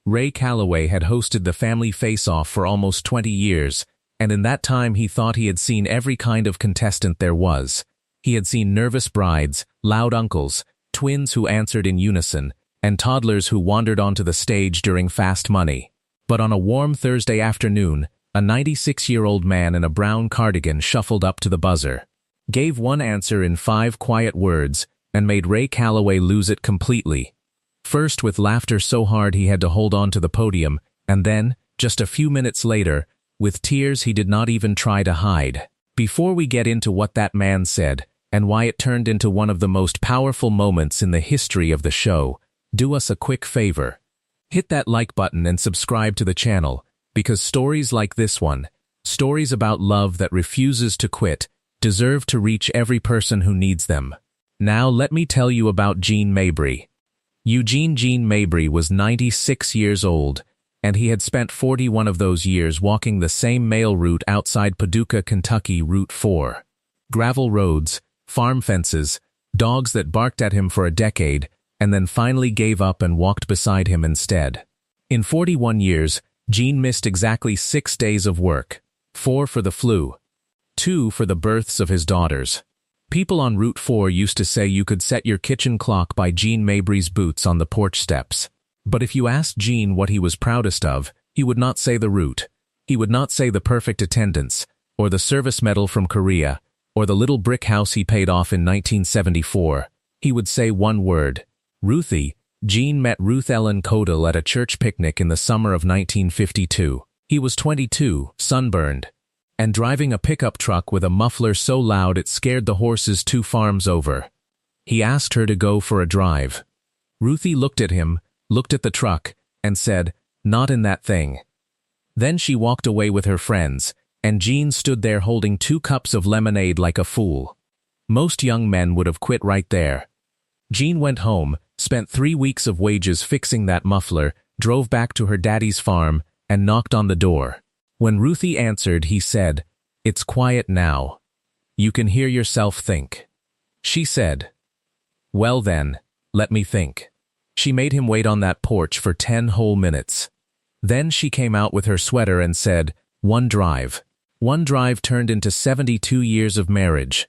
Ray Calloway had hosted the family face-off for almost 20 years, and in that time he thought he had seen every kind of contestant there was. He had seen nervous brides, loud uncles, twins who answered in unison, and toddlers who wandered onto the stage during Fast Money. But on a warm Thursday afternoon, a 96-year-old man in a brown cardigan shuffled up to the buzzer, gave one answer in 5 quiet words, and made Ray Calloway lose it completely. First with laughter so hard he had to hold on to the podium, and then, just a few minutes later, with tears he did not even try to hide. Before we get into what that man said, and why it turned into one of the most powerful moments in the history of the show, do us a quick favor. Hit that like button and subscribe to the channel, because stories like this one, stories about love that refuses to quit, deserve to reach every person who needs them. Now let me tell you about Gene Mabry. Eugene Gene Mabry was 96 years old, and he had spent 41 of those years walking the same mail route outside Paducah, Kentucky, Route 4. Gravel roads, farm fences, dogs that barked at him for a decade, and then finally gave up and walked beside him instead. In 41 years, Gene missed exactly 6 days of work, 4 for the flu, 2 for the births of his daughters. People on Route 4 used to say you could set your kitchen clock by Gene Mabry's boots on the porch steps. But if you asked Gene what he was proudest of, he would not say the route. He would not say the perfect attendance, or the service medal from Korea, or the little brick house he paid off in 1974. He would say one word: Ruthie. Gene met Ruth Ellen Codell at a church picnic in the summer of 1952. He was 22, sunburned, and driving a pickup truck with a muffler so loud it scared the horses 2 farms over. He asked her to go for a drive. Ruthie looked at him, looked at the truck, and said, "Not in that thing." Then she walked away with her friends, and Gene stood there holding 2 cups of lemonade like a fool. Most young men would have quit right there. Gene went home, spent 3 weeks of wages fixing that muffler, drove back to her daddy's farm, and knocked on the door. When Ruthie answered, he said, "It's quiet now. You can hear yourself think." She said, "Well then, let me think." She made him wait on that porch for 10 whole minutes. Then she came out with her sweater and said, "One drive." One drive turned into 72 years of marriage.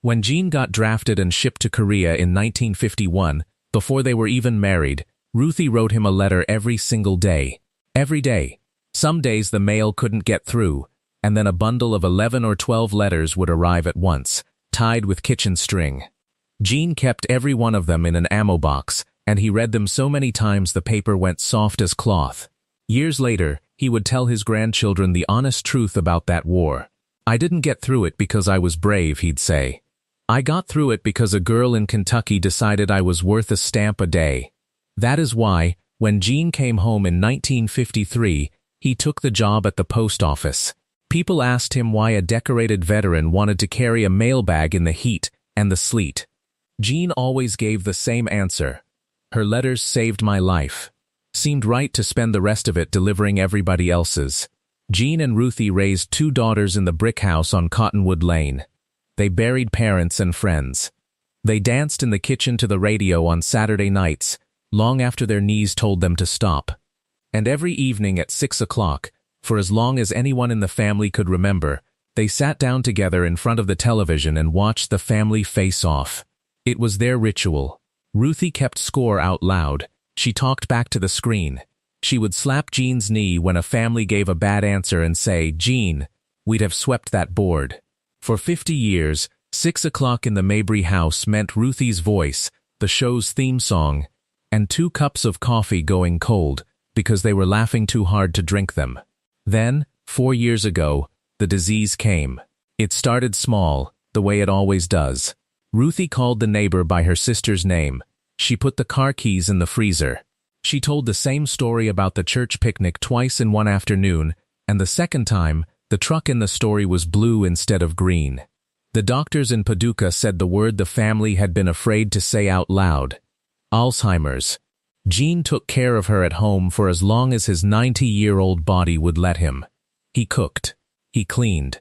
When Gene got drafted and shipped to Korea in 1951, before they were even married, Ruthie wrote him a letter every single day. Every day. Some days the mail couldn't get through, and then a bundle of 11 or 12 letters would arrive at once, tied with kitchen string. Gene kept every one of them in an ammo box, and he read them so many times the paper went soft as cloth. Years later, he would tell his grandchildren the honest truth about that war. "I didn't get through it because I was brave," he'd say. "I got through it because a girl in Kentucky decided I was worth a stamp a day." That is why, when Gene came home in 1953, he took the job at the post office. People asked him why a decorated veteran wanted to carry a mailbag in the heat and the sleet. Gene always gave the same answer: "Her letters saved my life." Seemed right to spend the rest of it delivering everybody else's. Gene and Ruthie raised 2 daughters in the brick house on Cottonwood Lane. They buried parents and friends. They danced in the kitchen to the radio on Saturday nights, long after their knees told them to stop. And every evening at 6 o'clock, for as long as anyone in the family could remember, they sat down together in front of the television and watched the family face off. It was their ritual. Ruthie kept score out loud. She talked back to the screen. She would slap Gene's knee when a family gave a bad answer and say, "Gene, we'd have swept that board." For 50 years, 6 o'clock in the Mabry house meant Ruthie's voice, the show's theme song, and 2 cups of coffee going cold because they were laughing too hard to drink them. Then, 4 years ago, the disease came. It started small, the way it always does. Ruthie called the neighbor by her sister's name. She put the car keys in the freezer. She told the same story about the church picnic twice in one afternoon, and the second time, the truck in the story was blue instead of green. The doctors in Paducah said the word the family had been afraid to say out loud: Alzheimer's. Gene took care of her at home for as long as his 90-year-old body would let him. He cooked. He cleaned.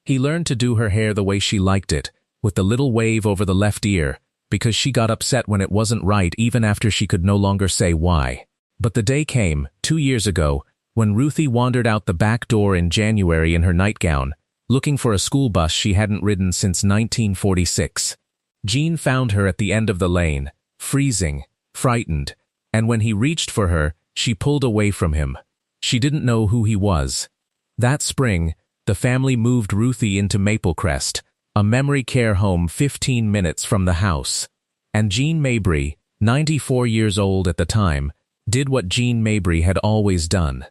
He learned to do her hair the way she liked it, with the little wave over the left ear, because she got upset when it wasn't right even after she could no longer say why. But the day came, 2 years ago, when Ruthie wandered out the back door in January in her nightgown, looking for a school bus she hadn't ridden since 1946. Gene found her at the end of the lane, freezing, frightened, and when he reached for her, she pulled away from him. She didn't know who he was. That spring, the family moved Ruthie into Maplecrest, a memory care home 15 minutes from the house. And Gene Mabry, 94 years old at the time, did what Gene Mabry had always done.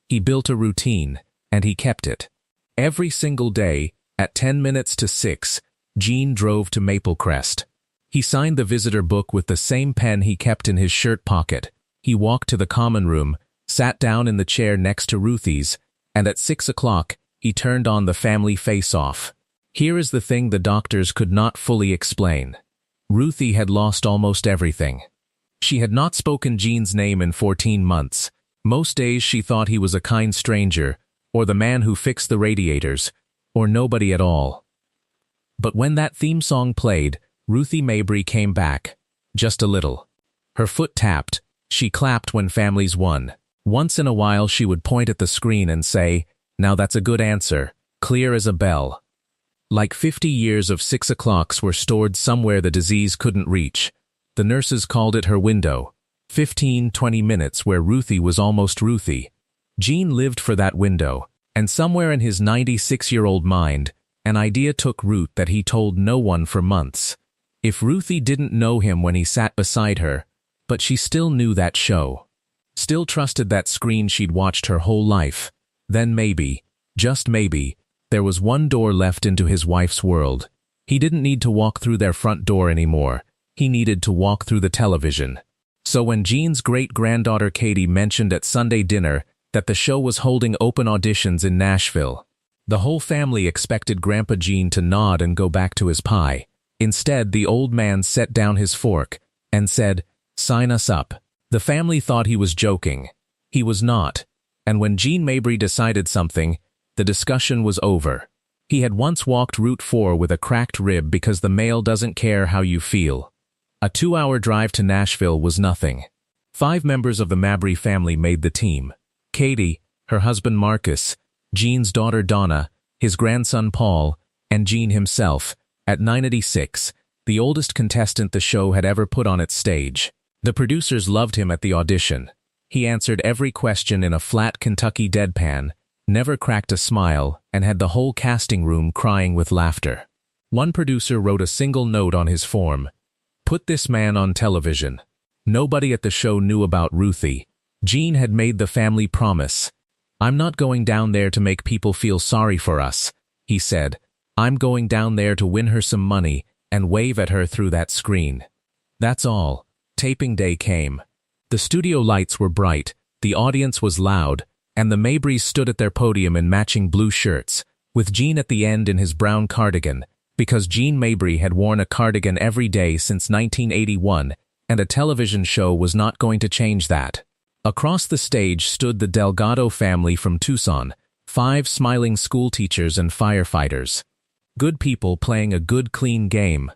He built a routine, and he kept it. Every single day, at 10 minutes to 6, Gene drove to Maplecrest. He signed the visitor book with the same pen he kept in his shirt pocket. He walked to the common room, sat down in the chair next to Ruthie's, and at 6 o'clock, he turned on the family face-off. Here is the thing the doctors could not fully explain. Ruthie had lost almost everything. She had not spoken Gene's name in 14 months. Most days she thought he was a kind stranger, or the man who fixed the radiators, or nobody at all. But when that theme song played, Ruthie Mabry came back, just a little. Her foot tapped, she clapped when families won. Once in a while she would point at the screen and say, "Now that's a good answer, clear as a bell." Like 50 years of 6 o'clocks were stored somewhere the disease couldn't reach. The nurses called it her window. 15-20 minutes where Ruthie was almost Ruthie. Gene lived for that window, and somewhere in his 96-year-old mind, an idea took root that he told no one for months. If Ruthie didn't know him when he sat beside her, but she still knew that show. Still trusted that screen she'd watched her whole life. Then maybe, just maybe, there was one door left into his wife's world. He didn't need to walk through their front door anymore. He needed to walk through the television. So when Gene's great-granddaughter Katie mentioned at Sunday dinner that the show was holding open auditions in Nashville, the whole family expected Grandpa Gene to nod and go back to his pie. Instead, the old man set down his fork and said, "Sign us up." The family thought he was joking. He was not. And when Gene Mabry decided something, the discussion was over. He had once walked Route 4 with a cracked rib because the mail doesn't care how you feel. A 2-hour drive to Nashville was nothing. 5 members of the Mabry family made the team. Katie, her husband Marcus, Gene's daughter Donna, his grandson Paul, and Gene himself, at 96, the oldest contestant the show had ever put on its stage. The producers loved him at the audition. He answered every question in a flat Kentucky deadpan, never cracked a smile, and had the whole casting room crying with laughter. One producer wrote a single note on his form: "Put this man on television." Nobody at the show knew about Ruthie. Gene had made the family promise. "I'm not going down there to make people feel sorry for us," he said. "I'm going down there to win her some money and wave at her through that screen." That's all. Taping day came. The studio lights were bright, the audience was loud, and the Mabrys stood at their podium in matching blue shirts, with Gene at the end in his brown cardigan, because Gene Mabry had worn a cardigan every day since 1981, and a television show was not going to change that. Across the stage stood the Delgado family from Tucson, 5 smiling schoolteachers and firefighters. Good people playing a good, clean game.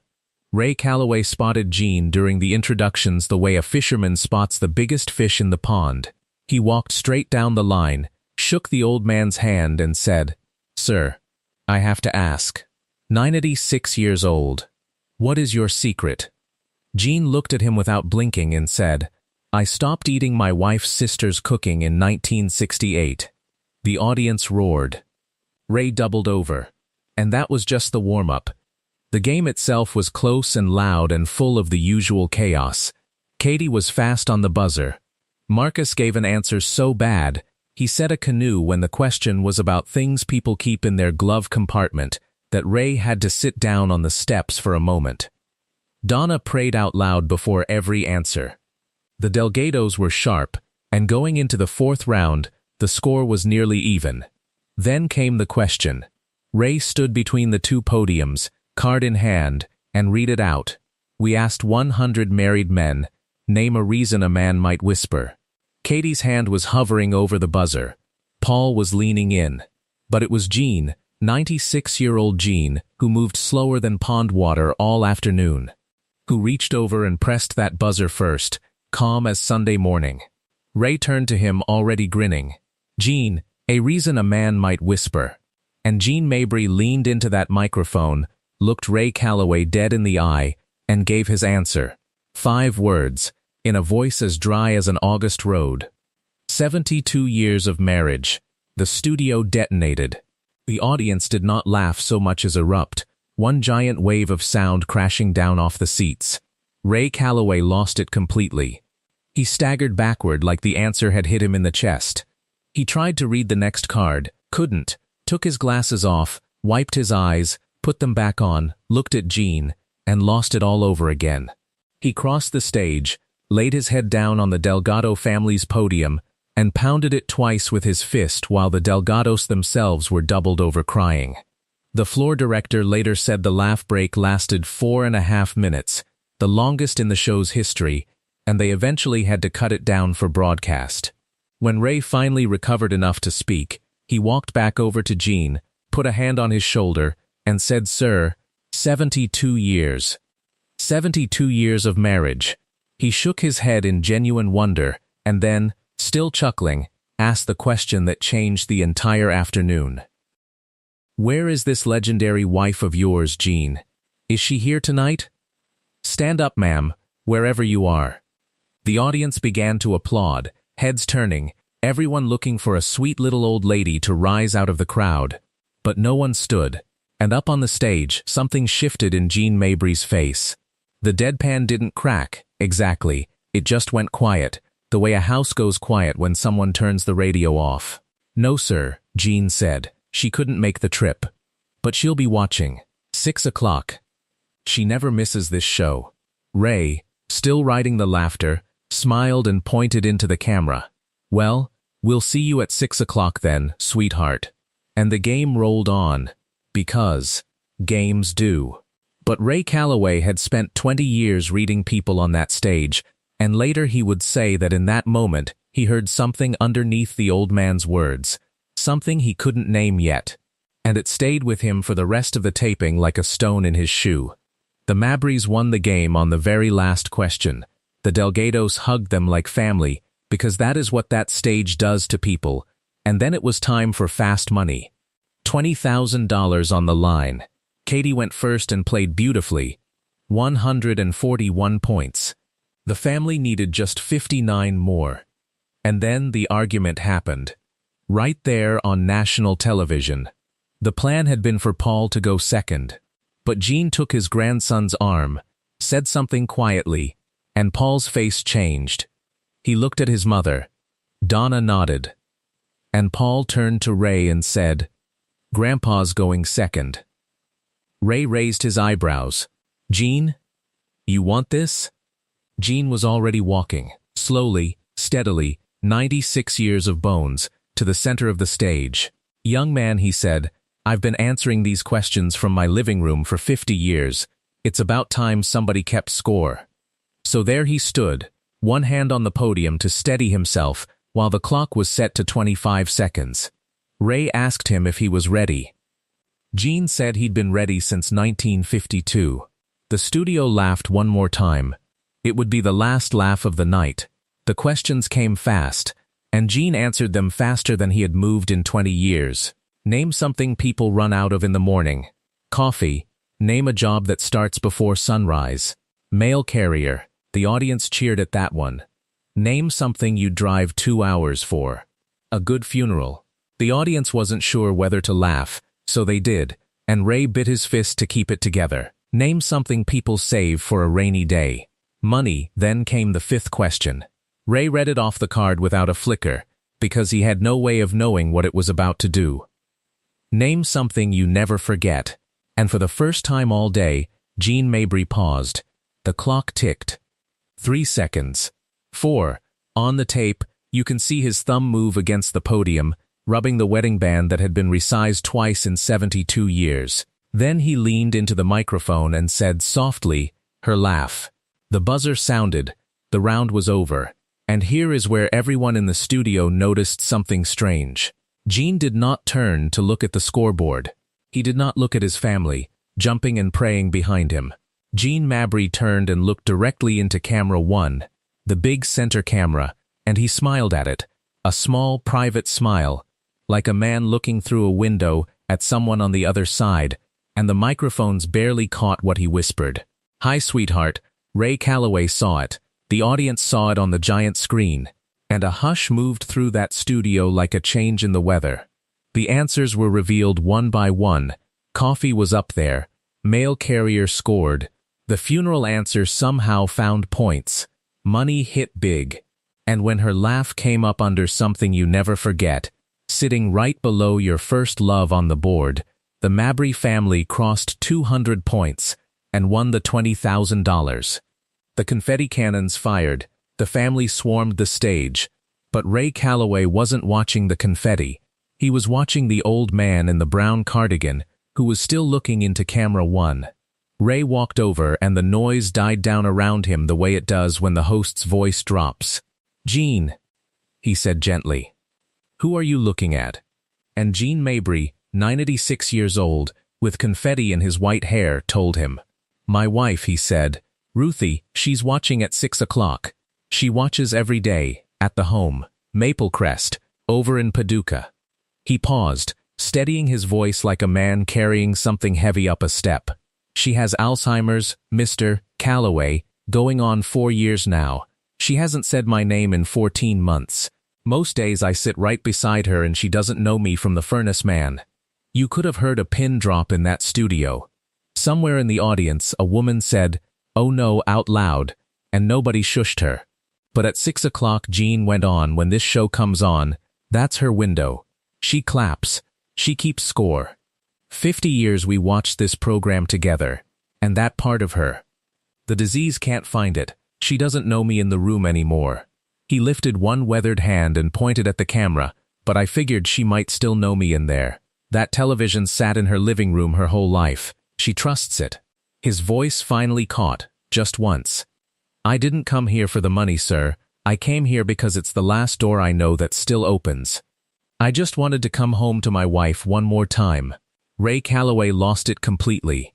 Ray Calloway spotted Gene during the introductions the way a fisherman spots the biggest fish in the pond. He walked straight down the line, shook the old man's hand and said, "Sir, I have to ask. 96 years old. What is your secret?" Gene looked at him without blinking and said, "I stopped eating my wife's sister's cooking in 1968. The audience roared. Ray doubled over. And that was just the warm-up. The game itself was close and loud and full of the usual chaos. Katie was fast on the buzzer. Marcus gave an answer so bad, he set a canoe when the question was about things people keep in their glove compartment, that Ray had to sit down on the steps for a moment. Donna prayed out loud before every answer. The Delgados were sharp, and going into the 4th round, the score was nearly even. Then came the question. Ray stood between the 2 podiums, card in hand, and read it out. We asked 100 married men, name a reason a man might whisper. Katie's hand was hovering over the buzzer. Paul was leaning in. But it was Gene, 96-year-old Gene, who moved slower than pond water all afternoon, who reached over and pressed that buzzer first, calm as Sunday morning. Ray turned to him, already grinning. "Gene, a reason a man might whisper." And Gene Mabry leaned into that microphone, looked Ray Calloway dead in the eye, and gave his answer. 5 words, in a voice as dry as an August road. 72 years of marriage. The studio detonated. The audience did not laugh so much as erupt, one giant wave of sound crashing down off the seats. Ray Calloway lost it completely. He staggered backward like the answer had hit him in the chest. He tried to read the next card, couldn't, took his glasses off, wiped his eyes, put them back on, looked at Gene, and lost it all over again. He crossed the stage, laid his head down on the Delgado family's podium, and pounded it twice with his fist while the Delgados themselves were doubled over crying. The floor director later said the laugh break lasted 4.5 minutes, the longest in the show's history, and they eventually had to cut it down for broadcast. When Ray finally recovered enough to speak, he walked back over to Gene, put a hand on his shoulder, and said, "Sir, 72 years. 72 years of marriage." He shook his head in genuine wonder, and then, still chuckling, asked the question that changed the entire afternoon. "Where is this legendary wife of yours, Gene? Is she here tonight? Stand up, ma'am, wherever you are." The audience began to applaud, heads turning, everyone looking for a sweet little old lady to rise out of the crowd. But no one stood, and up on the stage, something shifted in Gene Mabry's face. The deadpan didn't crack, exactly, it just went quiet, the way a house goes quiet when someone turns the radio off. "No, sir," Gene said. "She couldn't make the trip. But she'll be watching. 6 o'clock. She never misses this show." Ray, still riding the laughter, smiled and pointed into the camera. "Well, we'll see you at 6 o'clock then, sweetheart." And the game rolled on, because games do. But Ray Calloway had spent 20 years reading people on that stage, and later he would say that in that moment he heard something underneath the old man's words, something he couldn't name yet, and it stayed with him for the rest of the taping like a stone in his shoe. The Mabrys won the game on the very last question. The Delgados hugged them like family, because that is what that stage does to people, and then it was time for fast money. $20,000 on the line. Katie went first and played beautifully. 141 points. The family needed just 59 more. And then the argument happened. Right there on national television. The plan had been for Paul to go second. But Gene took his grandson's arm, said something quietly, and Paul's face changed. He looked at his mother. Donna nodded. And Paul turned to Ray and said, "Grandpa's going second." Ray raised his eyebrows. "Gene, you want this?" Gene was already walking, slowly, steadily, 96 years of bones, to the center of the stage. "Young man," he said, "I've been answering these questions from my living room for 50 years. It's about time somebody kept score." So there he stood, one hand on the podium to steady himself, while the clock was set to 25 seconds. Ray asked him if he was ready. Gene said he'd been ready since 1952. The studio laughed one more time. It would be the last laugh of the night. The questions came fast, and Gene answered them faster than he had moved in 20 years. Name something people run out of in the morning. Coffee. Name a job that starts before sunrise. Mail carrier. The audience cheered at that one. Name something you'd drive 2 hours for. A good funeral. The audience wasn't sure whether to laugh, so they did, and Ray bit his fist to keep it together. Name something people save for a rainy day. Money. Then came the 5th question. Ray read it off the card without a flicker, because he had no way of knowing what it was about to do. Name something you never forget. And for the first time all day, Gene Mabry paused. The clock ticked. 3 seconds. 4. On the tape, you can see his thumb move against the podium, rubbing the wedding band that had been resized twice in 72 years. Then he leaned into the microphone and said softly, her laugh. The buzzer sounded. The round was over. And here is where everyone in the studio noticed something strange. Gene did not turn to look at the scoreboard. He did not look at his family, jumping and praying behind him. Gene Mabry turned and looked directly into camera 1, the big center camera, and he smiled at it, a small, private smile, like a man looking through a window at someone on the other side, and the microphones barely caught what he whispered. "Hi, sweetheart." Ray Calloway saw it. The audience saw it on the giant screen, and a hush moved through that studio like a change in the weather. The answers were revealed one by one. Coffee was up there. Mail carrier scored. The funeral answer somehow found points. Money hit big. And when her laugh came up under something you never forget, sitting right below your first love on the board, the Mabry family crossed 200 points and won the $20,000. The confetti cannons fired. The family swarmed the stage. But Ray Calloway wasn't watching the confetti. He was watching the old man in the brown cardigan, who was still looking into camera one. Ray walked over and the noise died down around him the way it does when the host's voice drops. "Gene," he said gently. "Who are you looking at?" And Gene Mabry, 96 years old, with confetti in his white hair, told him. "My wife," he said. "Ruthie, she's watching at 6 o'clock. She watches every day, at the home, Maple Crest, over in Paducah." He paused, steadying his voice like a man carrying something heavy up a step. "She has Alzheimer's, Mr. Calloway, going on 4 years now. She hasn't said my name in 14 months. Most days I sit right beside her and she doesn't know me from the furnace man." You could have heard a pin drop in that studio. Somewhere in the audience, a woman said, "Oh no," out loud, and nobody shushed her. But at 6 o'clock, Gene went on. "When this show comes on, that's her window. She claps. She keeps score. 50 years we watched this program together, and that part of her. The disease can't find it. She doesn't know me in the room anymore." He lifted one weathered hand and pointed at the camera, "But I figured she might still know me in there. That television sat in her living room her whole life. She trusts it." His voice finally caught, just once. "I didn't come here for the money, sir. I came here because it's the last door I know that still opens. I just wanted to come home to my wife one more time." Ray Calloway lost it completely.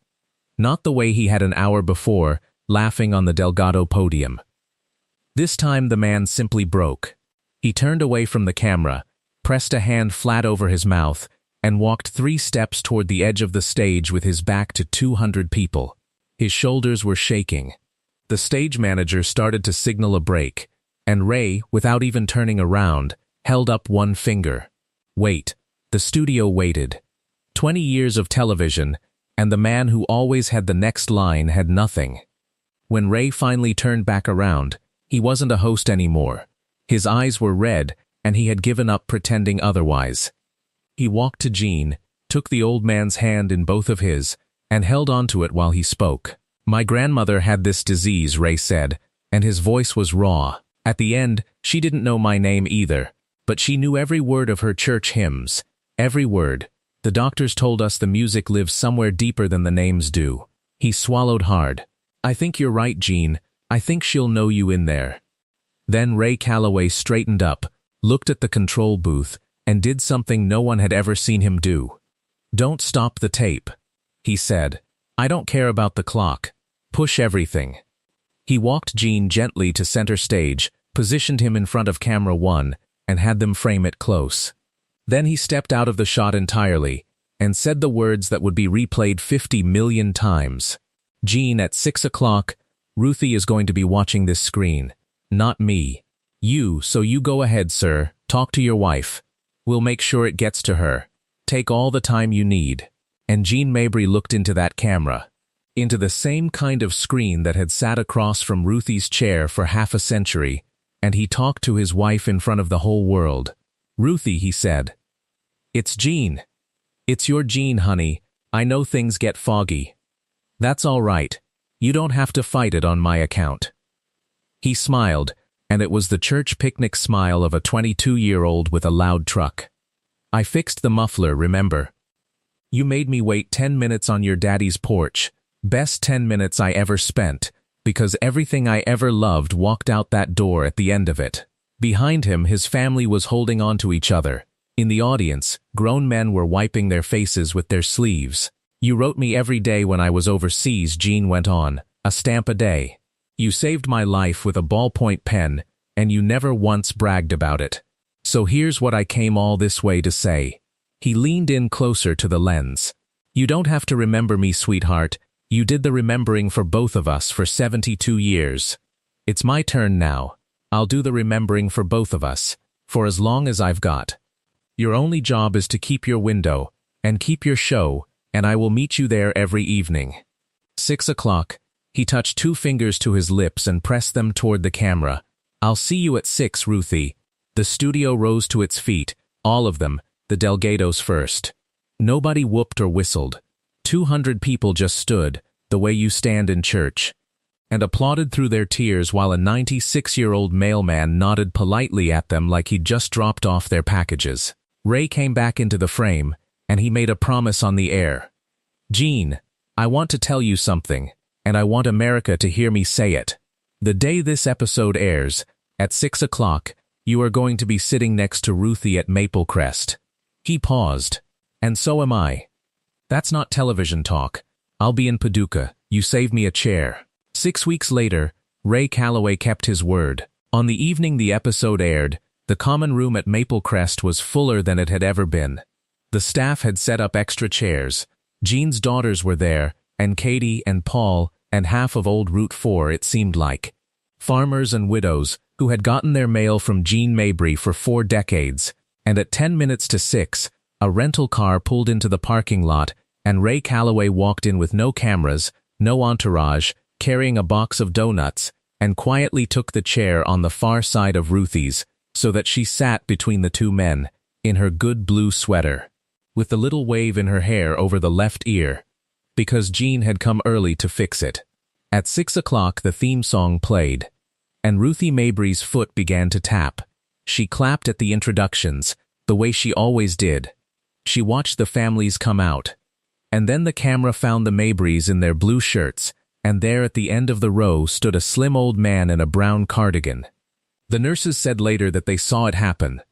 Not the way he had an hour before, laughing on the Delgado podium. This time the man simply broke. He turned away from the camera, pressed a hand flat over his mouth, and walked 3 steps toward the edge of the stage with his back to 200 people. His shoulders were shaking. The stage manager started to signal a break, and Ray, without even turning around, held up one finger. Wait. The studio waited. 20 years of television, and the man who always had the next line had nothing. When Ray finally turned back around, he wasn't a host anymore. His eyes were red, and he had given up pretending otherwise. He walked to Gene, took the old man's hand in both of his, and held onto it while he spoke. "My grandmother had this disease," Ray said, and his voice was raw. "At the end, she didn't know my name either, but she knew every word of her church hymns. Every word. The doctors told us the music lives somewhere deeper than the names do." He swallowed hard. "I think you're right, Gene. I think she'll know you in there." Then Ray Calloway straightened up, looked at the control booth, and did something no one had ever seen him do. "Don't stop the tape," he said. "I don't care about the clock. Push everything." He walked Gene gently to center stage, positioned him in front of camera one, and had them frame it close. Then he stepped out of the shot entirely, and said the words that would be replayed 50 million times. "Gene, at 6 o'clock, Ruthie is going to be watching this screen. Not me. So you go ahead, sir. Talk to your wife. We'll make sure it gets to her. Take all the time you need." And Gene Mabry looked into that camera, into the same kind of screen that had sat across from Ruthie's chair for half a century, and he talked to his wife in front of the whole world. "Ruthie," he said. "It's Gene. It's your Gene, honey. I know things get foggy. That's all right. You don't have to fight it on my account." He smiled, and it was the church picnic smile of a 22-year-old with a loud truck. "I fixed the muffler, remember? You made me wait 10 minutes on your daddy's porch. Best 10 minutes I ever spent, because everything I ever loved walked out that door at the end of it." Behind him, his family was holding on to each other. In the audience, grown men were wiping their faces with their sleeves. "You wrote me every day when I was overseas," Gene went on, "a stamp a day. You saved my life with a ballpoint pen, and you never once bragged about it. So here's what I came all this way to say. He leaned in closer to the lens. You don't have to remember me, sweetheart. You did the remembering for both of us for 72 years. It's my turn now. I'll do the remembering for both of us, for as long as I've got. Your only job is to keep your window, and keep your show, and I will meet you there every evening. 6 o'clock. He touched 2 fingers to his lips and pressed them toward the camera. I'll see you at 6, Ruthie. The studio rose to its feet, all of them, the Delgados first. Nobody whooped or whistled. 200 people just stood, the way you stand in church, and applauded through their tears while a 96-year-old mailman nodded politely at them like he'd just dropped off their packages. Ray came back into the frame, and he made a promise on the air. Gene, I want to tell you something, and I want America to hear me say it. The day this episode airs, at 6 o'clock, you are going to be sitting next to Ruthie at Maple Crest. He paused. And so am I. That's not television talk. I'll be in Paducah. You save me a chair. 6 weeks later, Ray Calloway kept his word. On the evening the episode aired, the common room at Maple Crest was fuller than it had ever been. The staff had set up extra chairs. Gene's daughters were there, and Katie and Paul, and half of old Route 4, it seemed like. Farmers and widows, who had gotten their mail from Gene Mabry for 4 decades, and at 10 minutes to 6, a rental car pulled into the parking lot, and Ray Calloway walked in with no cameras, no entourage, carrying a box of donuts, and quietly took the chair on the far side of Ruthie's, so that she sat between the 2 men, in her good blue sweater, with the little wave in her hair over the left ear, because Gene had come early to fix it. At 6 o'clock the theme song played, and Ruthie Mabry's foot began to tap. She clapped at the introductions, the way she always did. She watched the families come out. And then the camera found the Mabrys in their blue shirts, and there at the end of the row stood a slim old man in a brown cardigan. The nurses said later that they saw it happen.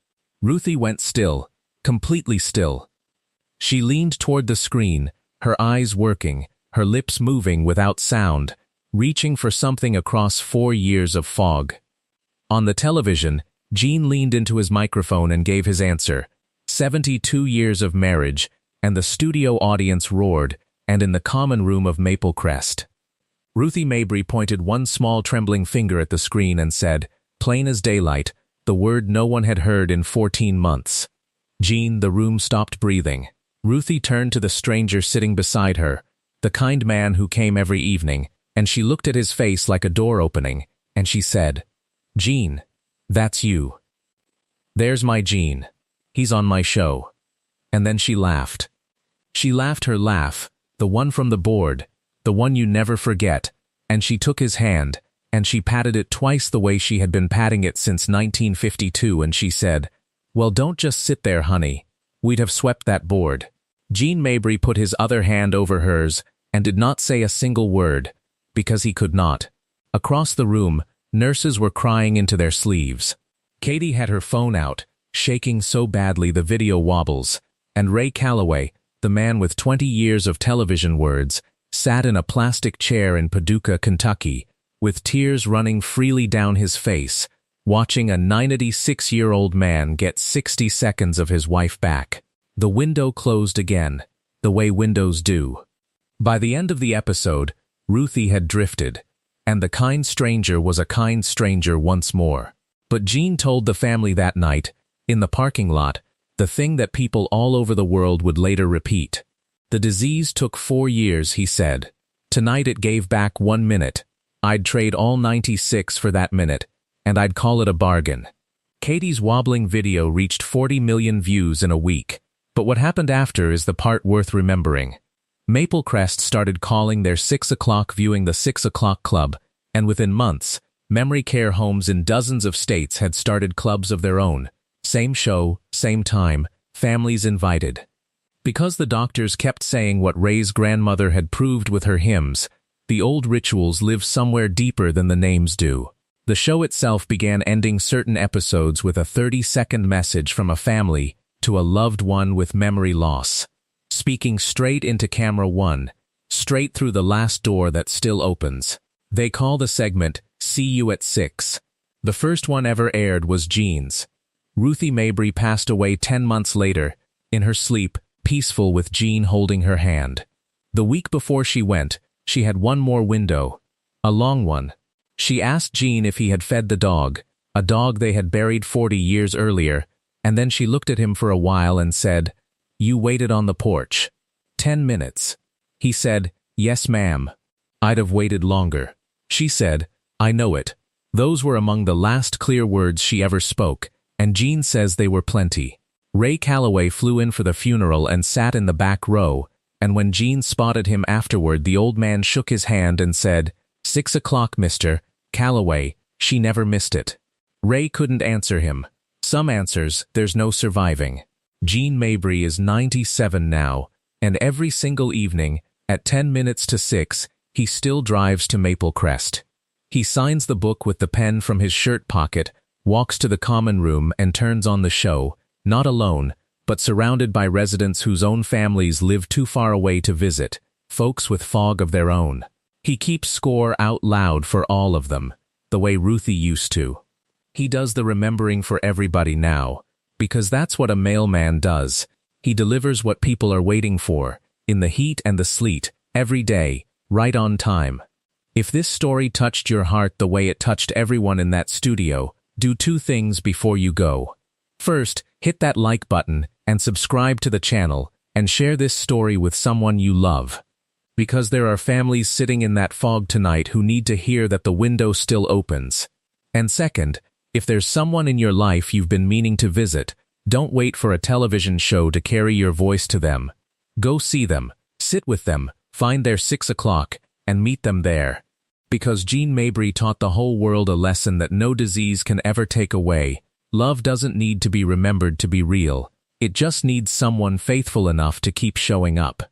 Ruthie went still, completely still. She leaned toward the screen, her eyes working, her lips moving without sound, reaching for something across 4 years of fog. On the television, Gene leaned into his microphone and gave his answer. 72 years of marriage, and the studio audience roared, and in the common room of Maple Crest. Ruthie Mabry pointed one small trembling finger at the screen and said, plain as daylight, the word no one had heard in 14 months. Gene, the room stopped breathing. Ruthie turned to the stranger sitting beside her, the kind man who came every evening, and she looked at his face like a door opening, and she said, Gene, that's you. There's my Gene. He's on my show. And then she laughed. She laughed her laugh, the one from the board, the one you never forget, and she took his hand, and she patted it twice the way she had been patting it since 1952, and she said, well, don't just sit there, honey. We'd have swept that board. Gene Mabry put his other hand over hers and did not say a single word, because he could not. Across the room, nurses were crying into their sleeves. Katie had her phone out, shaking so badly the video wobbles, and Ray Calloway, the man with 20 years of television words, sat in a plastic chair in Paducah, Kentucky, with tears running freely down his face, watching a 96-year-old man get 60 seconds of his wife back. The window closed again, the way windows do. By the end of the episode, Ruthie had drifted, and the kind stranger was a kind stranger once more. But Gene told the family that night, in the parking lot, the thing that people all over the world would later repeat. The disease took 4 years, he said. Tonight it gave back 1 minute. I'd trade all 96 for that minute, and I'd call it a bargain. Katie's wobbling video reached 40 million views in a week. But what happened after is the part worth remembering. Maple Crest started calling their 6 o'clock viewing the 6 o'clock club, and within months, memory care homes in dozens of states had started clubs of their own. Same show, same time, families invited. Because the doctors kept saying what Ray's grandmother had proved with her hymns, the old rituals live somewhere deeper than the names do. The show itself began ending certain episodes with a 30-second message from a family to a loved one with memory loss, speaking straight into camera one, straight through the last door that still opens. They call the segment, "See You at 6." The first one ever aired was Jean's. Ruthie Mabry passed away 10 months later, in her sleep, peaceful with Jean holding her hand. The week before she went, she had one more window, a long one. She asked Jean if he had fed the dog, a dog they had buried 40 years earlier, and then she looked at him for a while and said, "You waited on the porch. 10 minutes. He said, "Yes, ma'am." "I'd have waited longer." She said, "I know it." Those were among the last clear words she ever spoke, and Jean says they were plenty. Ray Calloway flew in for the funeral and sat in the back row, and when Jean spotted him afterward, the old man shook his hand and said, "6 o'clock, Mr. Calloway." She never missed it. Ray couldn't answer him. Some answers there's no surviving. Jean Mabry is 97 now, and every single evening, at 10 minutes to 6, he still drives to Maple Crest. He signs the book with the pen from his shirt pocket, walks to the common room and turns on the show, not alone, but surrounded by residents whose own families live too far away to visit, folks with fog of their own. He keeps score out loud for all of them, the way Ruthie used to. He does the remembering for everybody now, because that's what a mailman does. He delivers what people are waiting for, in the heat and the sleet, every day, right on time. If this story touched your heart the way it touched everyone in that studio, do 2 things before you go. First, hit that like button and subscribe to the channel and share this story with someone you love. Because there are families sitting in that fog tonight who need to hear that the window still opens. And second, if there's someone in your life you've been meaning to visit, don't wait for a television show to carry your voice to them. Go see them, sit with them, find their 6 o'clock, and meet them there. Because Jean Mabry taught the whole world a lesson that no disease can ever take away. Love doesn't need to be remembered to be real. It just needs someone faithful enough to keep showing up.